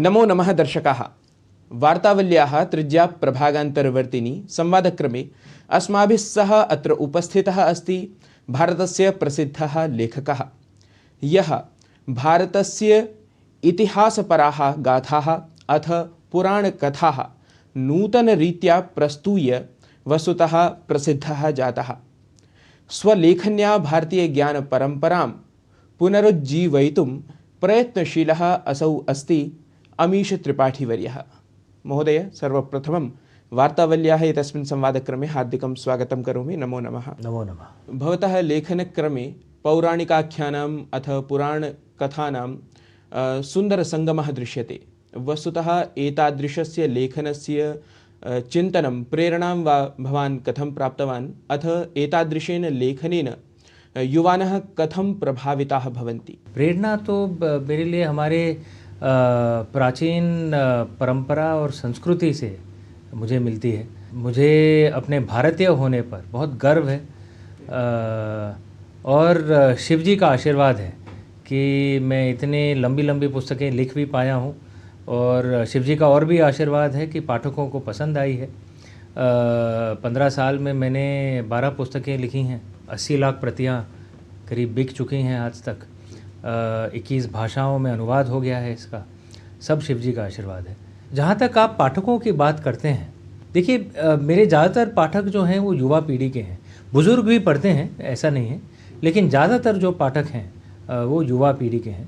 नमो नमः दर्शकाः। वार्तावल्याः त्रिज्या प्रभागान्तरवर्तिनी संवादक्रमे अस्माभिः सह अत्र उपस्थितः अस्ति भारतस्य प्रसिद्धः लेखकः, यः भारतस्य इतिहासपराः गाथाः अथ पुराणकथाः नूतनरीत्या प्रस्तूय वस्तुतः प्रसिद्धः जातः। स्वलेखन्या भारतीयज्ञानपरम्परां पुनरुज्जीवयितुं प्रयत्नशीलः असौ अस्ति अमीश त्रिपाठीवर्यः। महोदय, सर्वप्रथमं वार्तावल्याः एतस्मिन् संवादक्रमे हार्दिकं स्वागतं करोमि। नमो नमः। नमो नमः। भवतः लेखनक्रमे पौराणिकाख्यानाम् अथ पुराणकथानां सुन्दरसङ्गमः दृश्यते। वस्तुतः एतादृशस्य लेखनस्य चिन्तनं प्रेरणां वा भवान् कथं प्राप्तवान्, अथ एतादृशेन लेखनेन युवानः कथं प्रभाविताः भवन्ति? प्रेरणा तो मेरे लिए हमारे प्राचीन परंपरा और संस्कृति से मुझे मिलती है। मुझे अपने भारतीय होने पर बहुत गर्व है और शिवजी का आशीर्वाद है कि मैं इतनी लंबी लंबी पुस्तकें लिख भी पाया हूँ, और शिवजी का और भी आशीर्वाद है कि पाठकों को पसंद आई है। 15 साल में मैंने 12 पुस्तकें लिखी हैं, 80 लाख प्रतियाँ करीब बिक चुकी हैं आज तक। 21 भाषाओं में अनुवाद हो गया है इसका। सब शिवजी का आशीर्वाद है। जहाँ तक आप पाठकों की बात करते हैं, देखिए मेरे ज़्यादातर पाठक जो हैं वो युवा पीढ़ी के हैं। बुज़ुर्ग भी पढ़ते हैं, ऐसा नहीं है, लेकिन ज़्यादातर जो पाठक हैं वो युवा पीढ़ी के हैं।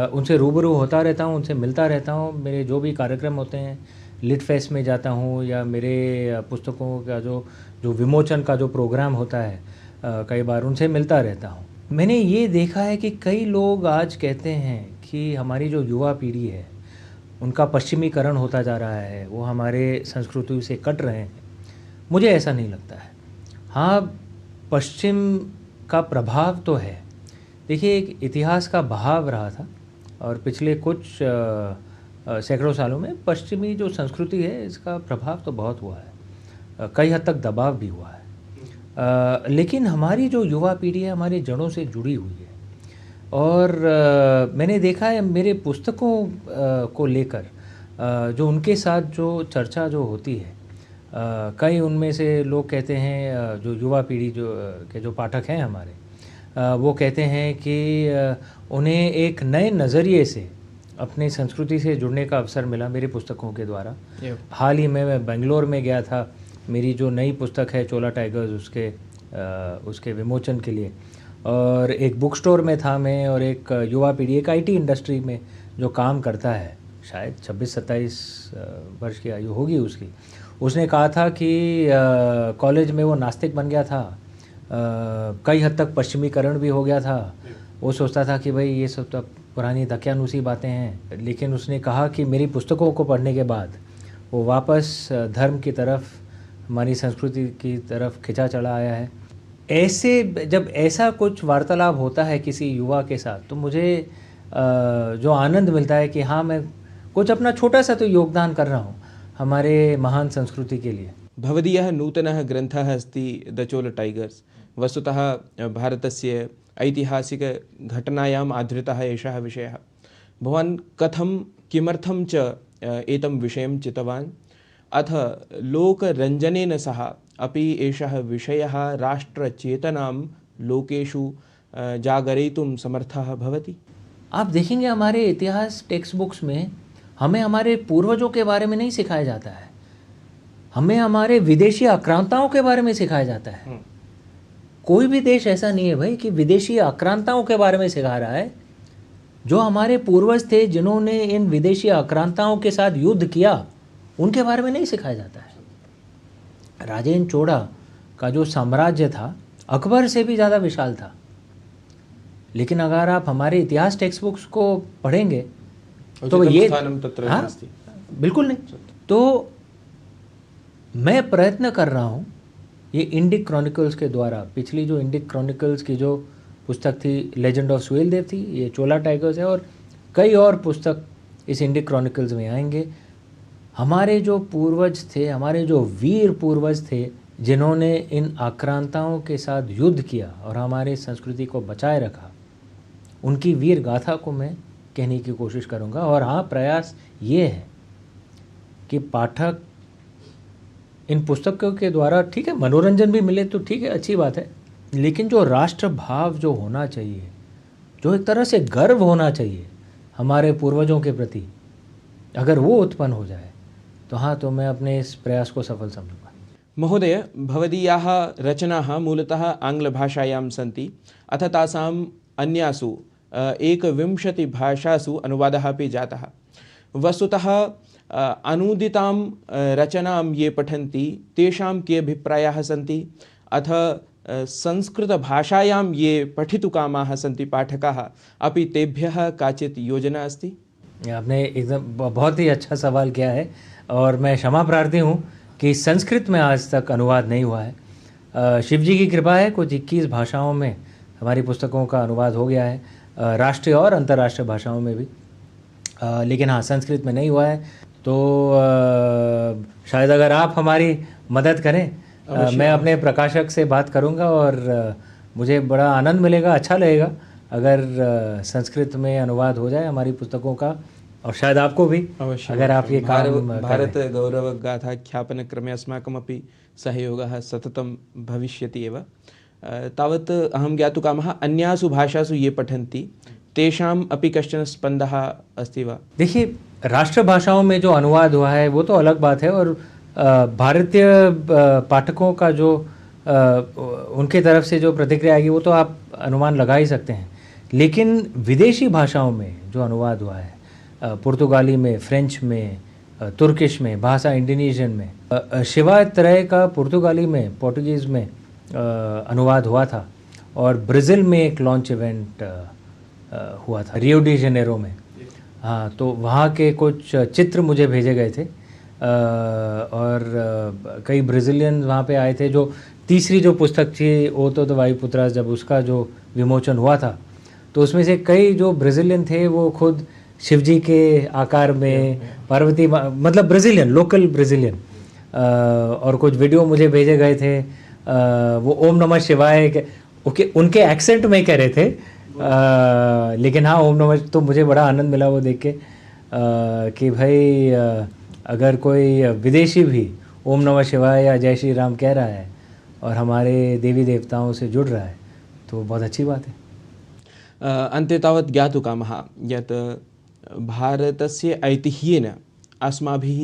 उनसे रूबरू होता रहता हूँ, उनसे मिलता रहता हूँ। मेरे जो भी कार्यक्रम होते हैं, लिट फेस्ट में जाता हूँ या मेरे पुस्तकों का जो विमोचन का जो प्रोग्राम होता है, कई बार उनसे मिलता रहता हूँ। मैंने ये देखा है कि कई लोग आज कहते हैं कि हमारी जो युवा पीढ़ी है उनका पश्चिमीकरण होता जा रहा है, वो हमारे संस्कृति से कट रहे हैं। मुझे ऐसा नहीं लगता है। हाँ, पश्चिम का प्रभाव तो है। देखिए, एक इतिहास का बहाव रहा था और पिछले कुछ सैकड़ों सालों में पश्चिमी जो संस्कृति है इसका प्रभाव तो बहुत हुआ है, कई हद तक दबाव भी हुआ है। लेकिन हमारी जो युवा पीढ़ी है हमारी जड़ों से जुड़ी हुई है, और मैंने देखा है मेरे पुस्तकों को लेकर जो उनके साथ जो चर्चा जो होती है, कई उनमें से लोग कहते हैं, जो युवा पीढ़ी जो पाठक हैं हमारे, वो कहते हैं कि उन्हें एक नए नज़रिए से अपनी संस्कृति से जुड़ने का अवसर मिला मेरी पुस्तकों के द्वारा। हाल ही में मैं बेंगलोर में गया था, मेरी जो नई पुस्तक है चोला टाइगर्स, उसके विमोचन के लिए, और एक बुक स्टोर में था मैं, और एक युवा पीढ़ी, एक आईटी इंडस्ट्री में जो काम करता है, शायद 26-27 वर्ष की आयु होगी उसकी, उसने कहा था कि कॉलेज में वो नास्तिक बन गया था, कई हद तक पश्चिमीकरण भी हो गया था। वो सोचता था कि भाई ये सब तो पुरानी दकियानूसी बातें हैं, लेकिन उसने कहा कि मेरी पुस्तकों को पढ़ने के बाद वो वापस धर्म की तरफ, हमारी संस्कृति की तरफ खिंचा चला आया है। ऐसे जब ऐसा कुछ वार्तालाप होता है किसी युवा के साथ, तो मुझे जो आनंद मिलता है कि हाँ, मैं कुछ अपना छोटा सा तो योगदान कर रहा हूँ हमारे महान संस्कृति के लिए। भवदीयः नूतनः ग्रन्थः अस्ति द चोल टाइगर्स। वस्तुतः भारतस्य ऐतिहासिकघटनायाम् आधृतः एषः विषयः। भवान् कथं, किमर्थं च एतं विषयं चितवान्, अथ लोकरञ्जनेन सह अपि एषः विषयः राष्ट्रचेतनां लोकेषु जागरयितुं समर्थः भवति? आप देखेंगे हमारे इतिहास टेक्स्ट बुक्स में हमें हमारे पूर्वजों के बारे में नहीं सिखाया जाता है, हमें हमारे विदेशी आक्रांताओं के बारे में सिखाया जाता है। कोई भी देश ऐसा नहीं है भाई कि विदेशी आक्रांताओं के बारे में सिखा रहा है। जो हमारे पूर्वज थे जिन्होंने इन विदेशी आक्रांताओं के साथ युद्ध किया, उनके बारे में नहीं सिखाया जाता है। राजेंद्र चोड़ा का जो साम्राज्य था अकबर से भी ज़्यादा विशाल था, लेकिन अगर आप हमारे इतिहास टेक्स्ट बुक्स को पढ़ेंगे तो ये, हाँ, बिल्कुल नहीं। तो मैं प्रयत्न कर रहा हूँ ये इंडिक क्रॉनिकल्स के द्वारा। पिछली जो इंडिक क्रॉनिकल्स की जो पुस्तक थी, लेजेंड ऑफ सुहेलदेव थी, ये चोला टाइगर्स है, और कई और पुस्तक इस इंडिक क्रॉनिकल्स में आएंगे। हमारे जो पूर्वज थे, हमारे जो वीर पूर्वज थे, जिन्होंने इन आक्रांताओं के साथ युद्ध किया और हमारे संस्कृति को बचाए रखा, उनकी वीर गाथा को मैं कहने की कोशिश करूँगा। और हाँ, प्रयास ये है कि पाठक इन पुस्तकों के द्वारा, ठीक है, मनोरंजन भी मिले तो ठीक है, अच्छी बात है, लेकिन जो राष्ट्र भाव जो होना चाहिए, जो एक तरह से गर्व होना चाहिए हमारे पूर्वजों के प्रति, अगर वो उत्पन्न हो जाए तो हाँ, तो मैं अपने इस प्रयास को सफल समझूंगा। महोदय, भवदीयाः रचनाः मूलतः आङ्ग्लभाषायां सन्ति, अथ तासाम् अन्यासु 21 भाषासु अनुवादः अपि जातः। वस्तुतः अनूदितां रचनां ये पठन्ति तेषां के अभिप्रायाः सन्ति, अथ संस्कृतभाषायां ये पठितुकामाः सन्ति पाठकाः अपि तेभ्यः काचित् योजना अस्ति? आपने एकदम बहुत ही अच्छा सवाल किया है, और मैं क्षमा प्रार्थी हूँ कि संस्कृत में आज तक अनुवाद नहीं हुआ है। शिव जी की कृपा है, कुछ 21 भाषाओं में हमारी पुस्तकों का अनुवाद हो गया है, राष्ट्रीय और अंतर्राष्ट्रीय भाषाओं में भी, लेकिन हाँ, संस्कृत में नहीं हुआ है। तो शायद अगर आप हमारी मदद करें, मैं अपने प्रकाशक से बात करूंगा, और मुझे बड़ा आनंद मिलेगा, अच्छा लगेगा अगर संस्कृत में अनुवाद हो जाए हमारी पुस्तकों का, और शायद आपको भी, अगर आप ये काम भारत गौरवगाथा ख्यापनक्रमे अस्माकमपि सहयोगः सततं भविष्यति एव। तावत् अहं ज्ञातुकामः, अन्यासु भाषासु ये पठन्ति तेषाम् अपि कश्चन स्पन्दः अस्ति वा? देखिए, राष्ट्रभाषाओं में जो अनुवाद हुआ है वो तो अलग बात है, और भारतीय पाठकों का जो उनके तरफ से जो प्रतिक्रिया आएगी वो तो आप अनुमान लगा ही सकते हैं। लेकिन विदेशी भाषाओं में जो अनुवाद हुआ है, पुर्तगाली में, फ्रेंच में, तुर्किश में, भाषा इंडोनेशियन में, शिवा त्रय का पुर्तगाली में, पोर्टुगीज़ में अनुवाद हुआ था, और ब्राज़ील में एक लॉन्च इवेंट हुआ था रियो डी जेनेरो में। हाँ, तो वहाँ के कुछ चित्र मुझे भेजे गए थे, और कई ब्राज़ीलियन वहाँ पे आए थे। जो तीसरी जो पुस्तक थी ओतो द वायुपुत्रास, जब उसका जो विमोचन हुआ था, तो उसमें से कई जो ब्राज़ीलियन थे वो खुद शिव जी के आकार में, पार्वती, मतलब ब्राज़ीलियन, लोकल ब्राज़ीलियन, और कुछ वीडियो मुझे भेजे गए थे, वो ओम नमः शिवाय के उनके एक्सेंट में कह रहे थे, लेकिन हाँ, ओम नमः, तो मुझे बड़ा आनंद मिला वो देख के कि भाई अगर कोई विदेशी भी ओम नमः शिवाय या जय श्री राम कह रहा है और हमारे देवी देवताओं से जुड़ रहा है, तो बहुत अच्छी बात है। अन्ते तावत् ज्ञातुकामः यत् भारतस्य ऐतिह्येन अस्माभिः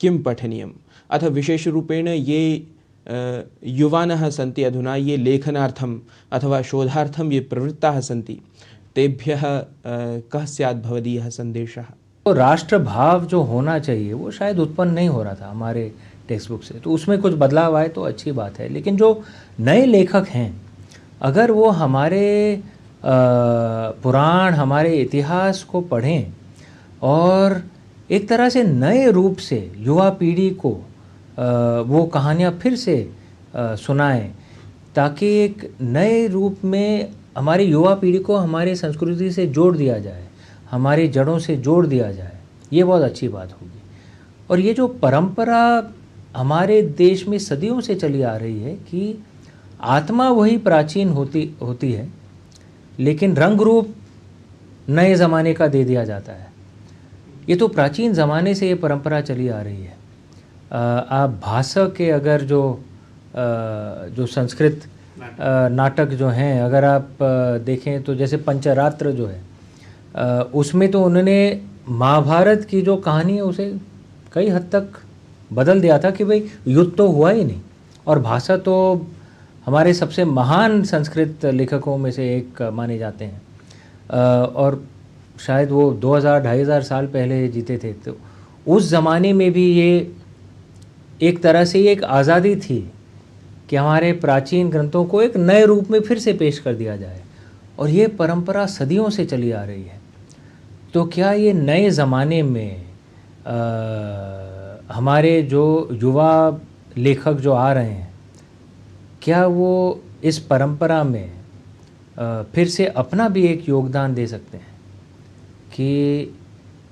किं पठनीयम्, अथ विशेषरूपेण ये युवानः सन्ति अधुना, ये लेखनार्थम् अथवा शोधार्थं ये प्रवृत्ताः सन्ति, तेभ्यः कः स्यात् भवदीयः सन्देशः? तो राष्ट्रभाव जो होना चाहिए वो शायद उत्पन्न नहीं हो रहा था हमारे टेक्स्ट बुक से, तो उसमें कुछ बदलाव आए तो अच्छी बात है। लेकिन जो नए लेखक हैं, अगर वो हमारे पुराण, हमारे इतिहास को पढ़ें और एक तरह से नए रूप से युवा पीढ़ी को वो कहानियाँ फिर से सुनाएं, ताकि एक नए रूप में हमारी युवा पीढ़ी को हमारी संस्कृति से जोड़ दिया जाए, हमारी जड़ों से जोड़ दिया जाए, ये बहुत अच्छी बात होगी। और ये जो परंपरा हमारे देश में सदियों से चली आ रही है कि आत्मा वही प्राचीन होती है, लेकिन रंग रूप नए ज़माने का दे दिया जाता है, ये तो प्राचीन ज़माने से ये परंपरा चली आ रही है। आप भाषा के अगर जो संस्कृत नाटक जो हैं, अगर आप देखें तो जैसे पंचरात्र जो है, उसमें तो उन्होंने महाभारत की जो कहानी है उसे कई हद तक बदल दिया था कि भाई युद्ध तो हुआ ही नहीं, और भाषा तो हमारे सबसे महान संस्कृत लेखकों में से एक माने जाते हैं, और शायद वो 2000-2500 साल पहले जीते थे। तो उस ज़माने में भी ये एक तरह से एक आज़ादी थी कि हमारे प्राचीन ग्रंथों को एक नए रूप में फिर से पेश कर दिया जाए, और ये परंपरा सदियों से चली आ रही है। तो क्या ये नए ज़माने में हमारे जो युवा लेखक जो आ रहे हैं, क्या वो इस परंपरा में फिर से अपना भी एक योगदान दे सकते हैं कि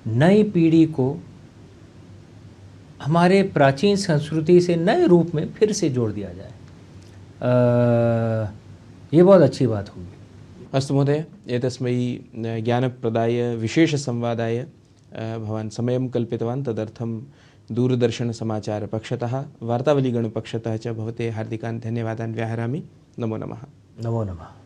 नई पीढ़ी को हमारे प्राचीन संस्कृति से नए रूप में फिर से जोड़ दिया जाए? ये बहुत अच्छी बात होगी। अस्तु महोदय, एतस्मै ज्ञानप्रदाय विशेषसंवादाय भवान् समयं कल्पितवान्, तदर्थं दूरदर्शनसमाचारपक्षतः वार्तावलीगणपक्षतः च भवते हार्दिकान् धन्यवादान् व्याहरामि। नमो नमः। नमो नमः।